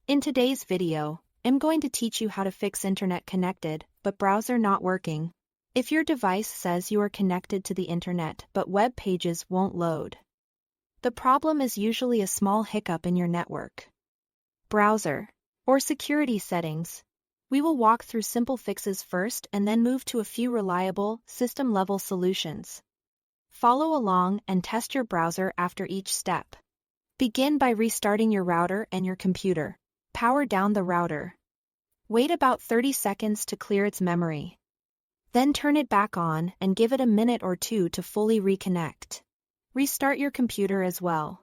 In today's video, I'm going to teach you how to fix internet connected, but browser not working. If your device says you are connected to the internet but web pages won't load. The problem is usually a small hiccup in your network, browser, or security settings. We will walk through simple fixes first and then move to a few reliable, system-level solutions. Follow along and test your browser after each step. Begin by restarting your router and your computer. Power down the router. Wait about 30 seconds to clear its memory. Then turn it back on and give it a minute or two to fully reconnect. Restart your computer as well.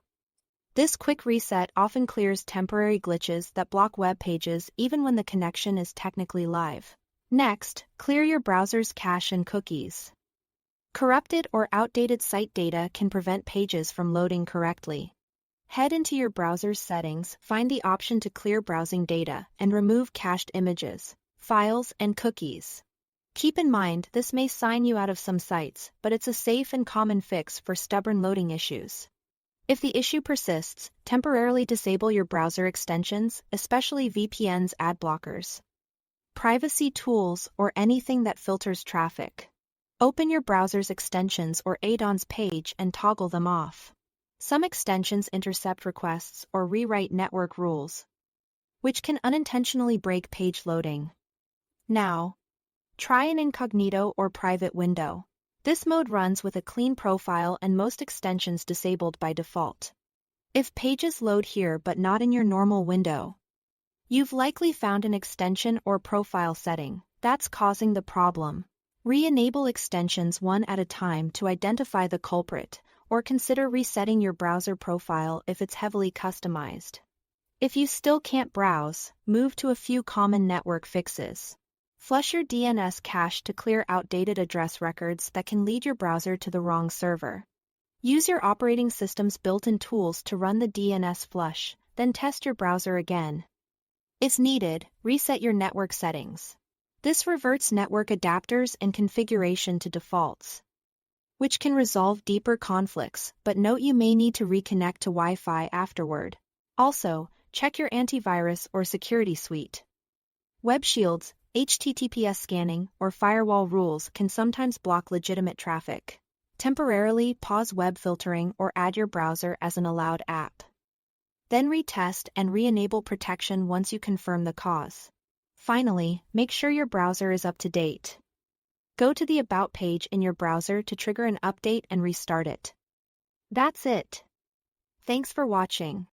This quick reset often clears temporary glitches that block web pages even when the connection is technically live. Next, clear your browser's cache and cookies. Corrupted or outdated site data can prevent pages from loading correctly. Head into your browser's settings, find the option to clear browsing data, and remove cached images, files, and cookies. Keep in mind this may sign you out of some sites, but it's a safe and common fix for stubborn loading issues. If the issue persists, temporarily disable your browser extensions, especially VPNs, ad blockers, privacy tools, or anything that filters traffic. Open your browser's extensions or add-ons page and toggle them off. Some extensions intercept requests or rewrite network rules, which can unintentionally break page loading. Now, try an incognito or private window. This mode runs with a clean profile and most extensions disabled by default. If pages load here but not in your normal window, you've likely found an extension or profile setting that's causing the problem. Re-enable extensions one at a time to identify the culprit, or consider resetting your browser profile if it's heavily customized. If you still can't browse, move to a few common network fixes. Flush your DNS cache to clear outdated address records that can lead your browser to the wrong server. Use your operating system's built-in tools to run the DNS flush, then test your browser again. If needed, reset your network settings. This reverts network adapters and configuration to defaults, which can resolve deeper conflicts, but note you may need to reconnect to Wi-Fi afterward. Also, check your antivirus or security suite. Web shields, HTTPS scanning, or firewall rules can sometimes block legitimate traffic. Temporarily pause web filtering or add your browser as an allowed app. Then retest and re-enable protection once you confirm the cause. Finally, make sure your browser is up to date. Go to the About page in your browser to trigger an update and restart it. That's it. Thanks for watching.